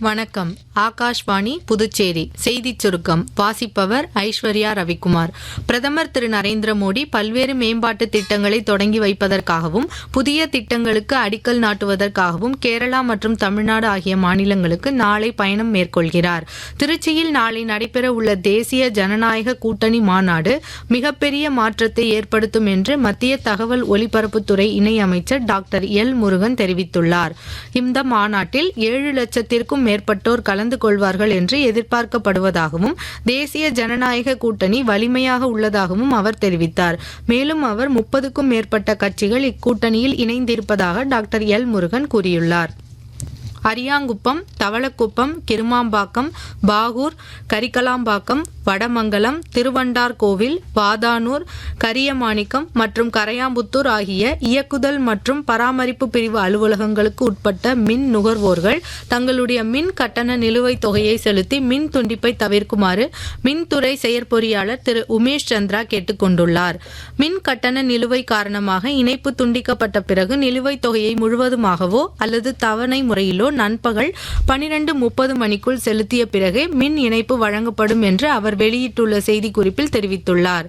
வணக்கம். ஆகாஷ்வாணி புதுச்சேரி செய்திச் சுருக்கம் வாசிப்பவர் ஐஸ்வர்யா ரவிக்குமார். பிரதமர் திரு நரேந்திர மோடி பல்வேறு மேம்பாட்டு திட்டங்களை தொடங்கி வைப்பதற்காகவும் புதிய திட்டங்களுக்கு அடிக்கல் நாட்டுவதற்காகவும் கேரளா மற்றும் தமிழ்நாடு ஆகிய மாநிலங்களுக்கு நாளை பயணம் மேற்கொள்கிறார். திருச்சியில் நாளை நடைபெற உள்ள தேசிய ஜனநாயக கூட்டணி மாநாடு மிகப்பெரிய மாற்றத்தை ஏற்படுத்தும் என்று மத்திய தகவல் ஒலிபரப்புத்துறை இணை அமைச்சர் டாக்டர் எல். முருகன் தெரிவித்துள்ளார். இந்த மாநாட்டில் 7 லட்சத்திற்கும் மேற்பட்டோர் கலந்து கொள்வார்கள் என்று எதிர்பார்க்கப்படுவதாகவும் தேசிய ஜனநாயக கூட்டணி வலிமையாக உள்ளதாகவும் அவர் தெரிவித்தார். மேலும் அவர் 30க்கும் மேற்பட்ட கட்சிகள் இக்கூட்டணியில் இணைந்திருப்பதாக டாக்டர் எல். முருகன் கூறியுள்ளார். அரியாங்குப்பம், தவளக்குப்பம், கிருமாம்பாக்கம், பாகூர், கரிக்கலாம்பாக்கம், வடமங்கலம், திருவண்டார்கோவில், வாதானூர், கரியமாணிக்கம் மற்றும் கரையாம்புத்தூர் ஆகிய இயக்குதல் மற்றும் பராமரிப்பு பிரிவு அலுவலகங்களுக்கு உட்பட்ட மின் நுகர்வோர்கள் தங்களுடைய மின் கட்டண நிலுவைத் தொகையை செலுத்தி மின் துண்டிப்பை தவிர்க்குமாறு மின்துறை செயற்பொறியாளர் திரு உமேஷ் சந்திரா கேட்டுக்கொண்டுள்ளார். மின் கட்டண நிலுவை காரணமாக இணைப்பு துண்டிக்கப்பட்ட பிறகு நிலுவைத் தொகையை முழுவதுமாகவோ அல்லது தவணை முறையிலோ நண்பகல் 12:30 மணிக்குள் செலுத்திய பிறகே மின் இணைப்பு வழங்கப்படும் என்று அவர் வெளியிட்டுள்ள செய்திக்குறிப்பில் தெரிவித்துள்ளார்.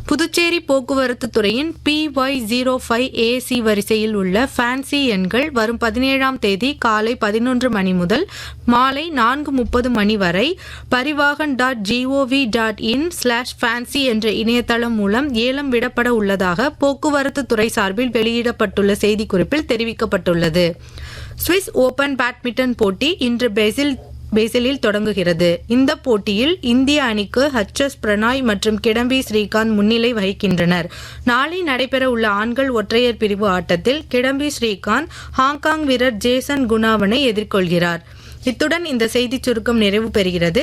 புதுச்சேரி போக்குவரத்து துறையின் PY05AC வரிசையில் உள்ள ஃபேன்சி எண்கள் வரும் 17ஆம் தேதி காலை 11 மணி முதல் மாலை 4:30 மணி வரை parivahan.gov.in/fancy என்ற இணையதளம் மூலம் ஏலம் விடப்பட உள்ளதாக போக்குவரத்து துறை சார்பில் வெளியிடப்பட்டுள்ள செய்திக்குறிப்பில் தெரிவிக்கப்பட்டுள்ளது. சுவிஸ் ஓபன் பேட்மிண்டன் போட்டி இன்று பேசிலில் தொடங்குகிறது. இந்த போட்டியில் இந்திய அணிக்கு HS பிரணாய் மற்றும் கிடம்பி ஸ்ரீகாந்த் முன்னிலை வகிக்கின்றனர். நாளை நடைபெற உள்ள ஆண்கள் ஒற்றையர் பிரிவு ஆட்டத்தில் கிடம்பி ஸ்ரீகாந்த் ஹாங்காங் வீரர் ஜேசன் குணாவனை எதிர்கொள்கிறார். இத்துடன் இந்த செய்திச் சுருக்கம் நிறைவு பெறுகிறது.